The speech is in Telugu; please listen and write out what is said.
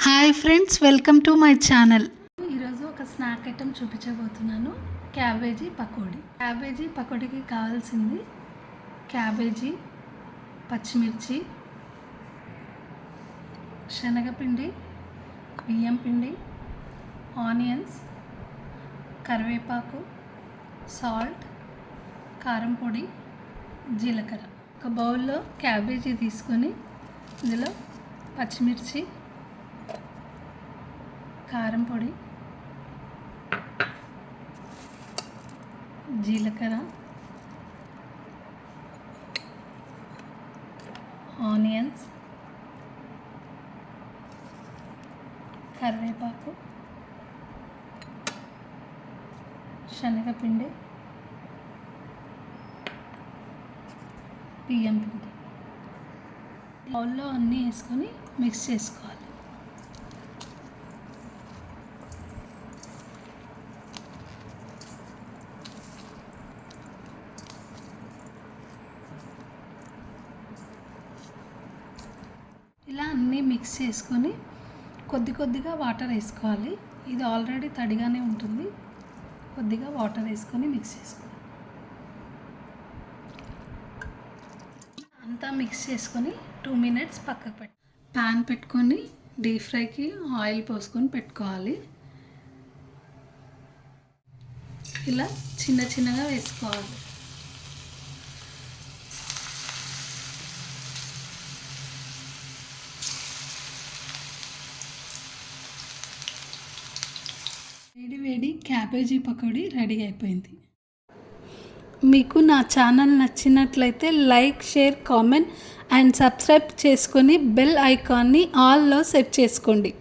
Hi friends, welcome to my channel. ఈరోజు ఒక స్నాక్ ఐటెం చూపించబోతున్నాను. క్యాబేజీ పకోడీ. క్యాబేజీ పకోడీకి కావాల్సింది క్యాబేజీ, పచ్చిమిర్చి, శనగపిండి, బియ్యం పిండి, ఆనియన్స్, కరివేపాకు, సాల్ట్, కారం పొడి, జీలకర్ర. ఒక బౌల్లో క్యాబేజీ తీసుకొని ఇందులో పచ్చిమిర్చి, కారం పొడి, జీలకర్ర, ఆనియన్స్, కరివేపాకు, శనగపిండి, బియ్యం పిండి బౌల్లో అన్నీ వేసుకొని మిక్స్ చేసుకోవాలి. ఇలా అన్నీ మిక్స్ చేసుకొని కొద్దిగా వాటర్ వేసుకోవాలి. ఇది ఆల్రెడీ తడిగానే ఉంటుంది. కొద్దిగా వాటర్ వేసుకొని మిక్స్ చేసుకోవాలి. అంతా మిక్స్ చేసుకొని 2 minutes పక్కకు ప్యాన్ పెట్టుకొని డీప్ ఫ్రైకి ఆయిల్ పోసుకొని పెట్టుకోవాలి. ఇలా చిన్నగా వేసుకోవాలి. వేడి క్యాబేజీ పకోడీ రెడీ అయిపోయింది. మీకు నా ఛానల్ నచ్చినట్లయితే like, share, comment and subscribe చేసుకొని బెల్ ఐకాన్ని ఆల్లో సెట్ చేసుకోండి.